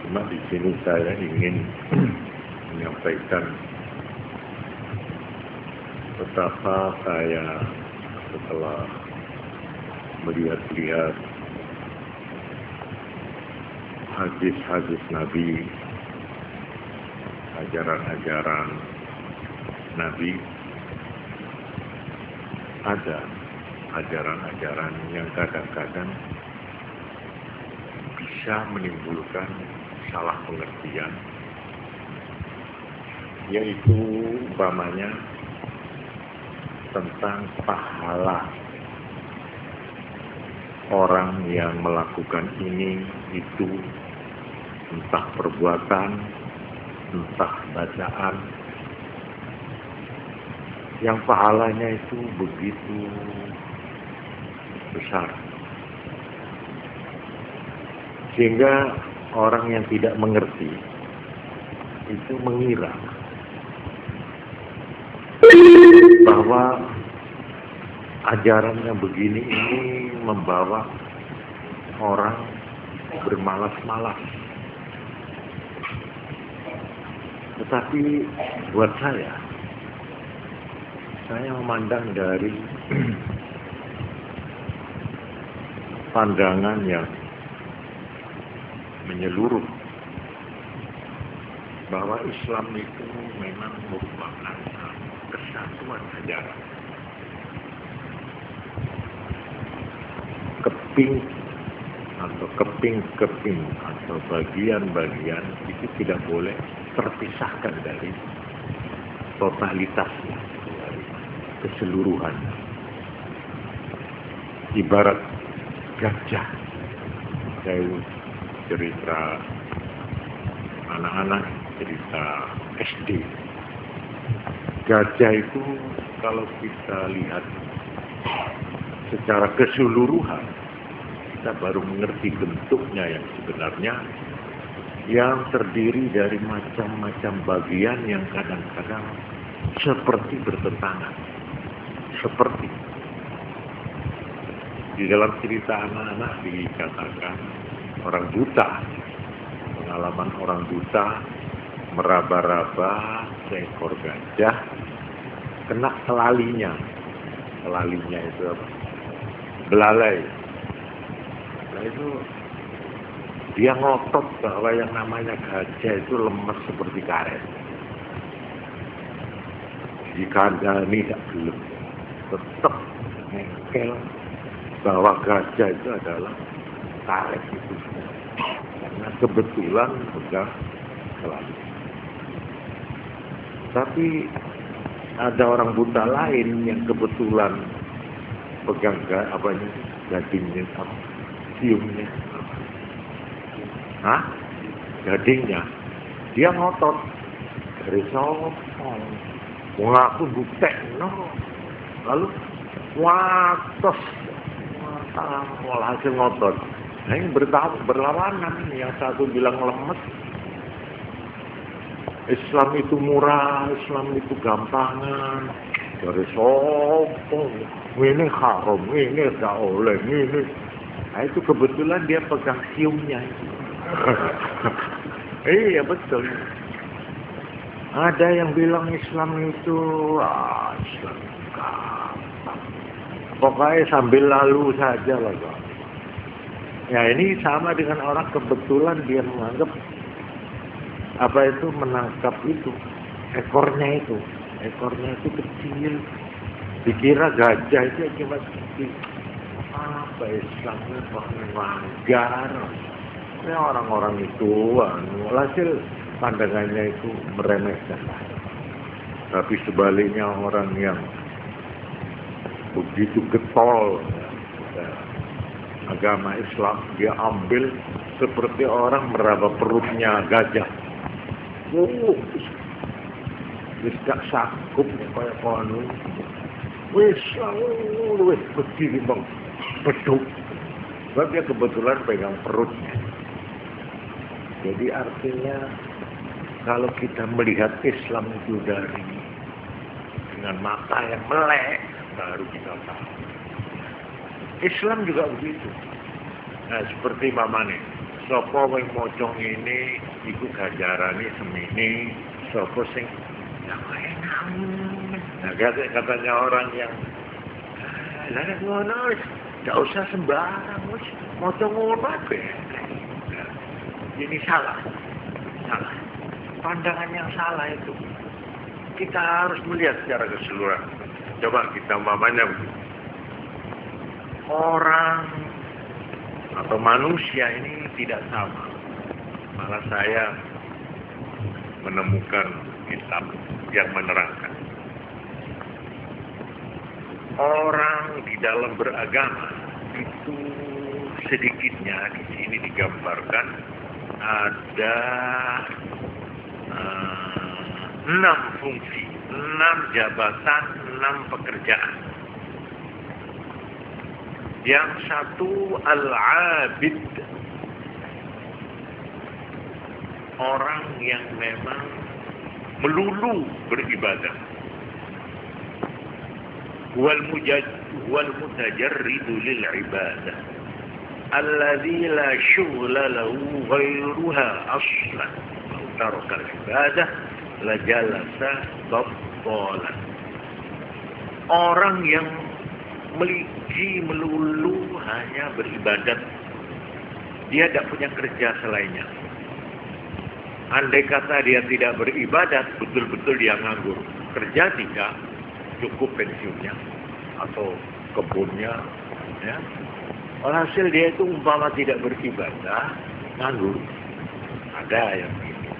Cuma di sini saya ingin menyampaikan betapa saya setelah melihat-lihat hadis-hadis Nabi, ajaran-ajaran Nabi, ada ajaran-ajaran yang kadang-kadang bisa menimbulkan salah pengertian, yaitu umpamanya tentang pahala orang yang melakukan ini, itu, entah perbuatan, entah bacaan, yang pahalanya itu begitu besar. Sehingga orang yang tidak mengerti itu mengira bahwa ajaran yang begini ini membawa orang bermalas-malas. Tetapi buat saya memandang dari pandangan yang menyeluruh bahwa Islam itu memang merupakan kesatuan ajaran. Keping atau bagian-bagian itu tidak boleh terpisahkan dari totalitasnya, dari keseluruhan. Ibarat gajah, saya cerita anak-anak, cerita SD. Gajah itu kalau kita lihat secara keseluruhan, kita baru mengerti bentuknya yang sebenarnya, yang terdiri dari macam-macam bagian yang kadang-kadang seperti bertentangan. Seperti di dalam cerita anak-anak dikatakan orang buta, pengalaman orang buta meraba-raba seekor gajah, kena kelalinya. Kelalinya itu apa? Belalai. Nah itu dia ngotot bahwa yang namanya gajah itu lemes seperti karet. Dikandani tak belum, tetap ngengkel bahwa gajah itu adalah karet itu. Karena kebetulan pegang kelali. Tapi ada orang buta lain yang kebetulan pegang gadingnya, siumnya, gadingnya, dia ngotot dari sopong, mengaku butek, lalu watos, hasil ngotot. Nah ini berlawanan, yang satu bilang lemes, Islam itu murah, Islam itu gampangan, dari sopong, ini haram, ini tidak oleh, ini. Nah itu kebetulan dia pegang siumnya. Iya betul. Ada yang bilang Islam itu, Islam gampang. Pokoknya sambil lalu saja lah. Ya ini sama dengan orang kebetulan dia menganggap menangkap itu ekornya itu kecil, dikira gajah itu cuma kecil. Apa Islamnya wajar? Ya orang-orang itu hasil pandangannya itu meremehkan. Tapi sebaliknya orang yang begitu getol agama Islam, dia ambil seperti orang meraba perutnya gajah. Wis gak sanggup kaya kono. Wis berdiri bang, beduk. Sebab dia kebetulan pegang perutnya. Jadi artinya kalau kita melihat Islam itu dengan mata yang melek, baru kita tahu. Islam juga begitu. Nah seperti Mama nih, sapa wing maca ngene iku ganjarane semene, sapa sing enak. Nah, katanya orang yang lah ngono enggak usah sembarang wis maca ngono ae. Ini salah. Pandangan yang salah itu. Kita harus melihat secara keseluruhan. Coba kita umpamanya orang atau manusia ini tidak sama. Malah saya menemukan kitab yang menerangkan. Orang di dalam beragama itu sedikitnya di sini digambarkan ada 6 fungsi, 6 jabatan, 6 pekerjaan. Yang satu al-abid, orang yang memang melulu beribadah. Wal mutajarridu lil ibadah alladhi la syughla lahu ghairuha aslan aw taraka al ibadah la jalasa dabbalan. Orang yang melulu hanya beribadat, dia tidak punya kerja selainnya. Andai kata dia tidak beribadat, betul-betul dia nganggur. Kerja tidak, cukup pensiunnya atau kebunnya, ya. Alhasil dia itu umpama tidak beribadah, nganggur. Ada yang ini.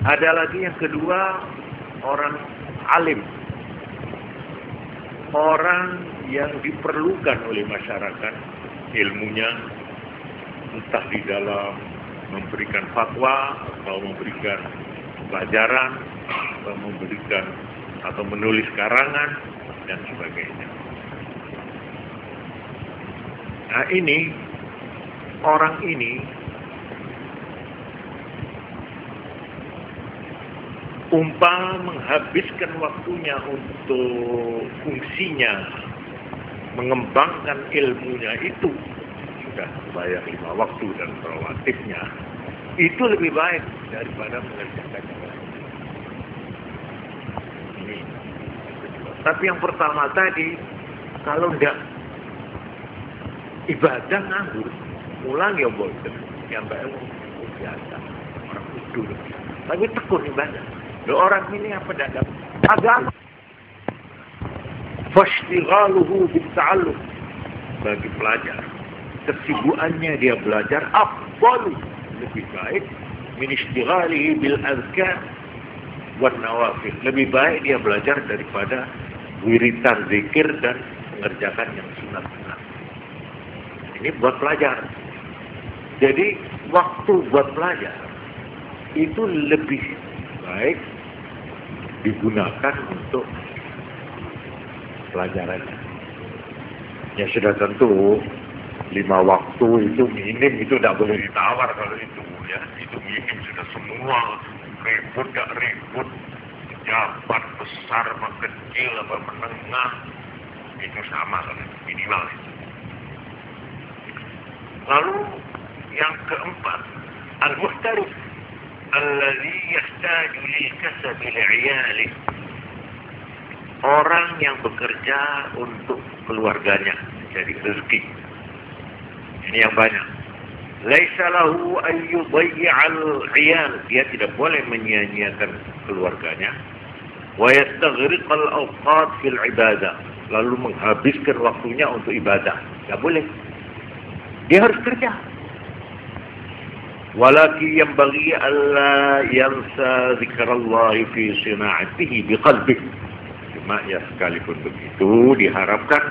Ada lagi yang kedua, orang alim. Orang yang diperlukan oleh masyarakat ilmunya, entah di dalam memberikan fatwa atau memberikan pelajaran atau memberikan atau menulis karangan dan sebagainya. Nah ini, orang ini umpama menghabiskan waktunya untuk fungsinya mengembangkan ilmunya itu sudah bayar 5 waktu dan rawatibnya, itu lebih baik daripada mengerjakan yang lain. Ini. Tapi yang pertama tadi, kalau enggak ibadah nganggur, ulang ya boten, yang baik biasa orang tidur, tapi tekun ibadah. Loh, orang ini apa tidak agama? Fashtighaluhu bitta'allum, bagi pelajar kesibukannya dia belajar afdalu, lebih baik min ishtighalihi bil azkar wan nawafil, lebih baik dia belajar daripada wiritan zikir dan mengerjakan yang sunat-sunat. Ini buat pelajar. Jadi waktu buat pelajar itu lebih baik digunakan untuk pelajarannya. Ya sudah tentu 5 waktu itu minim, itu tidak boleh ditawar kalau itu ya. Itu minim sudah semua, ribut gak ribut, jabat besar apa kecil apa menengah, itu sama kan, minimal. Lalu yang keempat, al-muhtarif alladhi yahtaju lil kasab li'iyalih, orang yang bekerja untuk keluarganya, jadi rezeki. Ini yang banyak. Laisa lahu an yudayyi'al 'iyal, dia tidak boleh menyia-nyiakan keluarganya. Wa yastaghriqal awqat fil ibadah, lalu menghabiskan waktunya untuk ibadah. Tidak boleh. Dia harus kerja. Walakin yanbaghi alla yansa dzikrallahi fi sina'atihi biqalbihi. Cuma ya sekalipun begitu diharapkan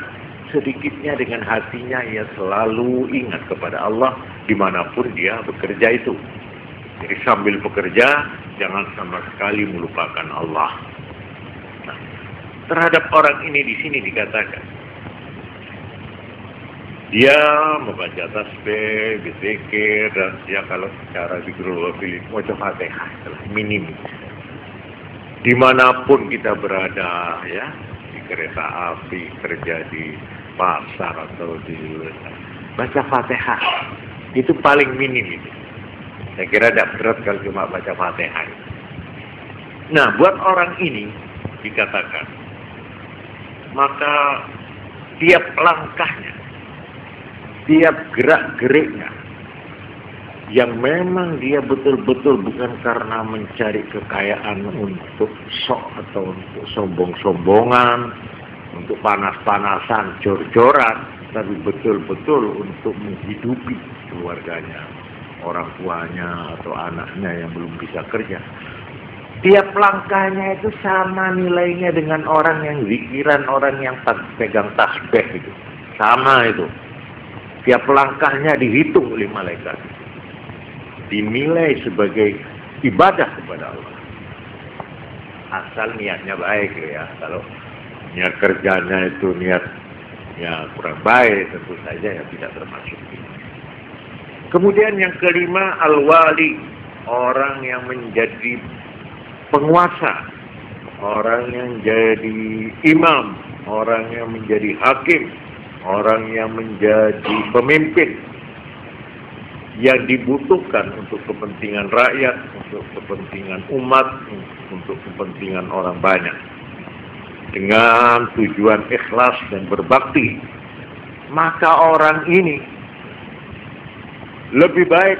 sedikitnya dengan hatinya ia selalu ingat kepada Allah dimanapun dia bekerja itu. Jadi sambil bekerja jangan sama sekali melupakan Allah. Nah, terhadap orang ini di sini dikatakan dia membaca tasbih, berzikir, dan dia kalau secara zikrul wafil baca Fatihah minim. Dimanapun kita berada, ya, di kereta api, kerja di pasar atau di baca Fatihah. Itu paling minim itu. Saya kira tidak berat kalau cuma baca Fatihah. Nah, buat orang ini dikatakan, maka tiap langkahnya, tiap gerak-geriknya, yang memang dia betul-betul bukan karena mencari kekayaan untuk sok atau untuk sombong-sombongan, untuk panas-panasan, jor-joran, tapi betul-betul untuk menghidupi keluarganya, orang tuanya atau anaknya yang belum bisa kerja. Tiap langkahnya itu sama nilainya dengan orang yang zikiran, orang yang pegang tasbih itu. Sama itu. Tiap langkahnya dihitung oleh malaikat. Dinilai sebagai ibadah kepada Allah. Asal niatnya baik ya. Kalau niat kerjanya itu niatnya kurang baik, tentu saja ya tidak termasuk. Kemudian yang kelima, al-wali, orang yang menjadi penguasa, orang yang jadi imam, orang yang menjadi hakim, orang yang menjadi pemimpin, yang dibutuhkan untuk kepentingan rakyat, untuk kepentingan umat, untuk kepentingan orang banyak, dengan tujuan ikhlas dan berbakti. Maka orang ini lebih baik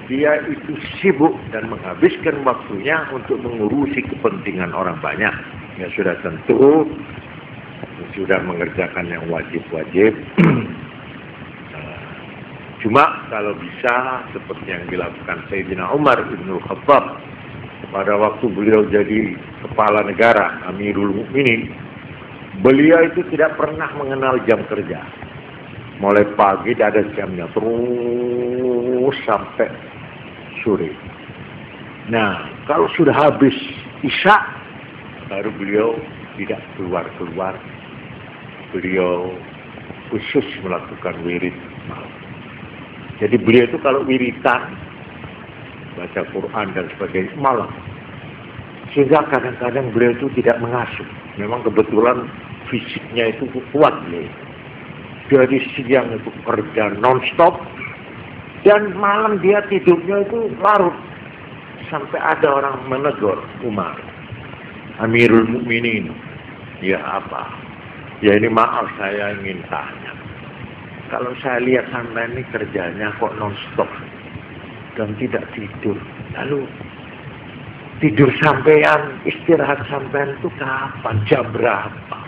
dia itu sibuk dan menghabiskan waktunya untuk mengurusi kepentingan orang banyak. Ya sudah tentu, sudah mengerjakan yang wajib-wajib. Cuma kalau bisa, seperti yang dilakukan Sayyidina Umar bin Khattab pada waktu beliau jadi kepala negara, Amirul Mukminin, beliau itu tidak pernah mengenal jam kerja. Mulai pagi tidak ada jamnya, terus sampai sore. Nah, kalau sudah habis isya, baru beliau tidak keluar-keluar. Beliau khusus melakukan wirid malam. Jadi beliau itu kalau wiritan, baca Quran dan sebagainya, malam. Sehingga kadang-kadang beliau itu tidak mengasuh. Memang kebetulan fisiknya itu kuat beliau. Dari siang itu kerja non-stop, dan malam dia tidurnya itu larut. Sampai ada orang menegur Umar, Amirul Mukminin, ya apa? Ya ini maaf, saya ingin tanya. Kalau saya lihat sampai ini kerjanya kok non-stop dan tidak tidur. Lalu tidur sampean, istirahat sampean itu kapan? Jam berapa?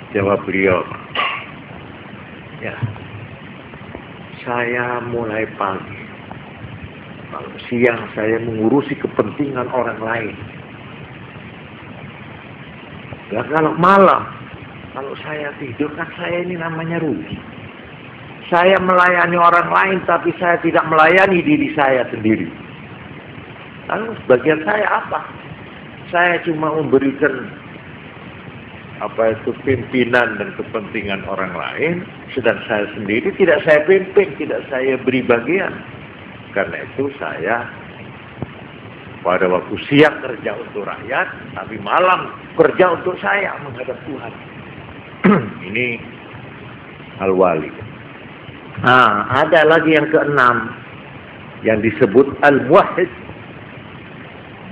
Jawab beliau, ya, saya mulai pagi. Kalau siang saya mengurusi kepentingan orang lain. Ya kalau malam, kalau saya tidur kan saya ini namanya rugi. Saya melayani orang lain tapi saya tidak melayani diri saya sendiri. Lalu sebagian saya apa? Saya cuma memberikan pimpinan dan kepentingan orang lain, sedang saya sendiri tidak saya pimpin, tidak saya beri bagian. Karena itu saya pada waktu siang kerja untuk rakyat, tapi malam kerja untuk saya menghadap Tuhan. Ini al-wali. Nah, ada lagi yang keenam yang disebut al-muwahhid.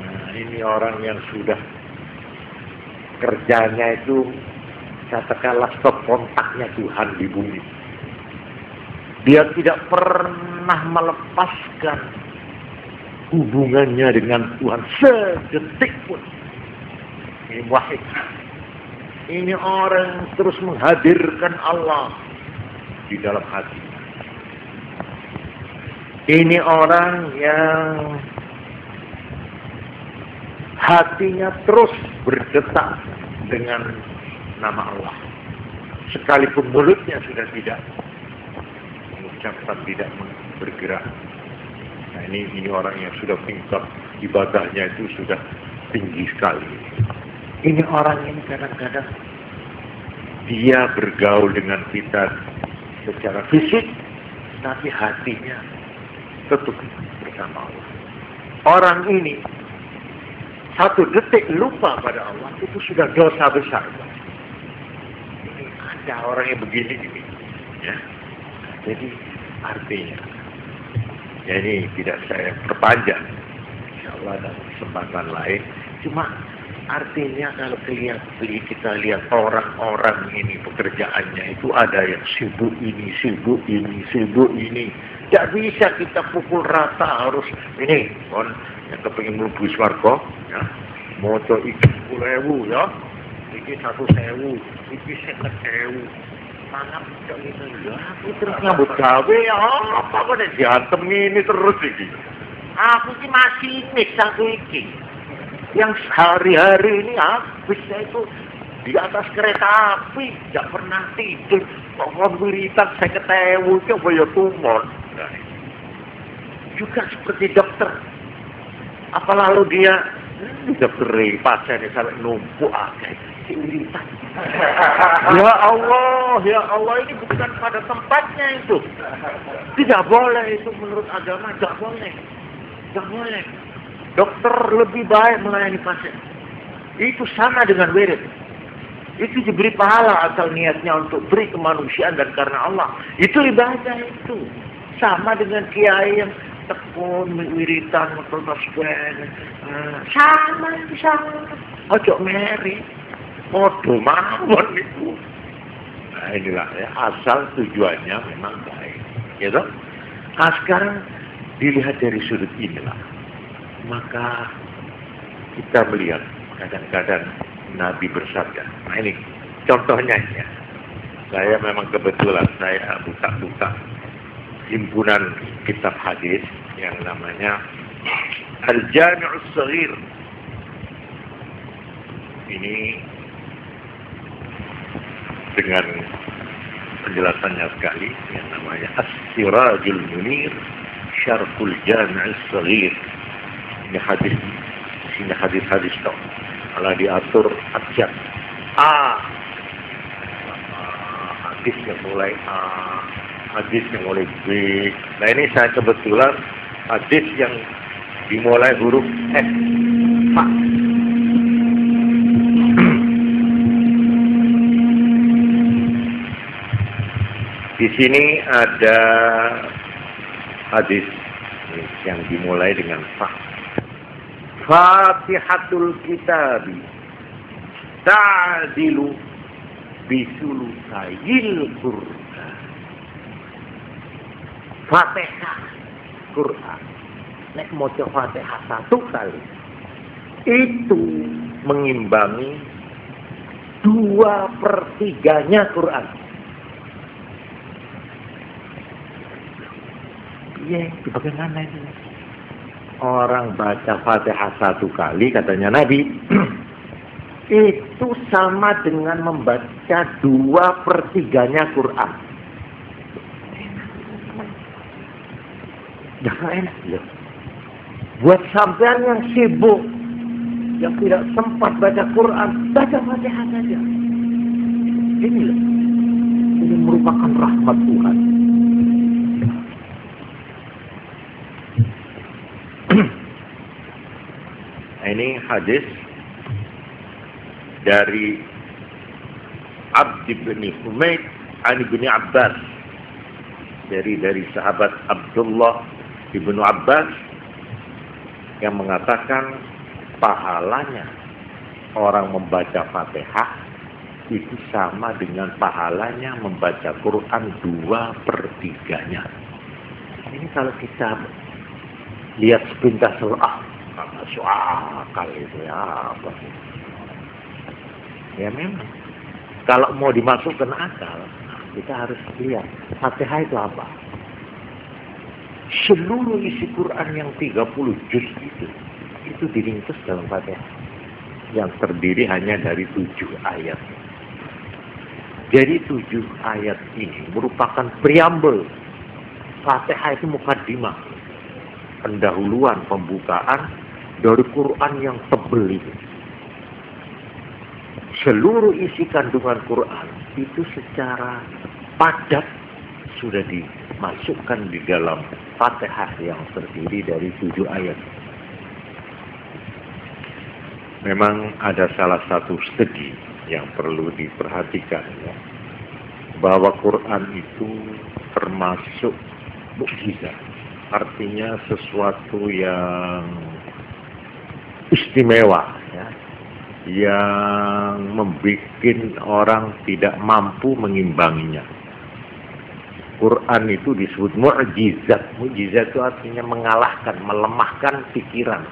Nah, ini orang yang sudah kerjanya itu katakanlah stop kontaknya Tuhan di bumi. Dia tidak pernah melepaskan hubungannya dengan Tuhan sedetik pun. Ini wahid. Ini orang terus menghadirkan Allah di dalam hati. Ini orang yang hatinya terus berdetak dengan nama Allah. Sekalipun mulutnya sudah tidak mengucapkan, tidak bergerak. Nah ini orang yang sudah tingkat ibadahnya itu sudah tinggi sekali. Ini orang ini kadang-kadang dia bergaul dengan kita secara fisik, tapi hatinya tetap bersama Allah. Orang ini satu detik lupa pada Allah itu sudah dosa besar. Ini ada orang yang begini, ya. Jadi artinya, ya ini tidak saya perpanjang, insya Allah ada kesempatan lain. Cuma artinya kalau kita lihat orang-orang ini pekerjaannya itu ada yang sibuk ini, sibuk ini, sibuk ini. Tidak bisa kita pukul rata, harus ini kon yang kepingin mlebu swarga ya. Moco iki 10.000 ya. Iki 100.000, iki 50.000. Mana bisa itu ya? Aku terus nyambut gawe ya. Apa kok nek diantem ini terus iki? Aku ki masinis aku iki. Yang hari-hari ini habis itu di atas kereta api, tidak pernah tidur. Kok mobilitas 50.000 itu apa ya tumor? Nah, juga seperti dokter. Apa lalu dia dokter pasiennya sampai numpuk akeh uritan. Ya Allah ini bukan pada tempatnya itu. Tidak boleh itu menurut agama, tidak boleh. Tidak boleh. Dokter lebih baik melayani pasien. Itu sama dengan wirid. Itu diberi pahala asal niatnya untuk beri kemanusiaan dan karena Allah. Itu ibadah itu. Sama dengan kiai yang tekun, wiritan, tasbih. Sama. Ojo meri. Podo mawon itu. Nah inilah ya, asal tujuannya memang baik. Ya toh? Nah sekarang dilihat dari sudut inilah. Maka kita melihat kadang-kadang Nabi bersabda. Nah ini contohnya ya. Saya memang kebetulan saya buka-buka himpunan kitab hadis yang namanya Al-Jami'us Shaghir. Ini dengan penjelasannya sekali yang namanya As-Sirajul Munir Syarhul Jami'us Shaghir. Ini hadis toh. Kalau diatur abjad hadis yang mulai A, hadis yang mulai B. Nah ini saya kebetulan hadis yang dimulai huruf S. Di sini ada hadis yang dimulai dengan Fa. Fatihatul Kitab ta'dilu bisulusayil Qur'an. Fatihah Qur'an. Nek maca Fatihah satu kali itu mengimbangi 2/3 Quran. Iya, bagaimana itu? Orang baca Fatihah satu kali, katanya Nabi, itu sama dengan membaca 2/3 Quran. Jangan enak loh. Buat sampean yang sibuk, yang tidak sempat baca Quran, baca Fatihah saja. Ini loh, ini merupakan rahmat Tuhan. Ini hadis dari Abd bin Humaid an bin Abbas, dari sahabat Abdullah bin Abbas yang mengatakan pahalanya orang membaca Fatihah itu sama dengan pahalanya membaca Quran 2/3. Ini kalau kita lihat sepintas masuk akal itu ya apa? Ya memang. Kalau mau dimasukkan akal, kita harus lihat Fatihah itu apa. Seluruh isi Quran yang 30 juz itu diringkas dalam Fatihah. Yang terdiri hanya dari 7 ayat. Jadi 7 ayat ini merupakan preambel. Fatihah itu mukaddimah, pendahuluan, pembukaan dari Quran yang tebal itu. Seluruh isi kandungan Quran itu secara padat sudah dimasukkan di dalam Fatihah yang terdiri dari 7 ayat. Memang ada salah satu studi yang perlu diperhatikan ya. bahwa Quran itu termasuk mukjizat. Artinya sesuatu yang istimewa, ya, yang membuat orang tidak mampu mengimbanginya. Quran itu disebut mukjizat. Mukjizat itu artinya mengalahkan, melemahkan pikiran.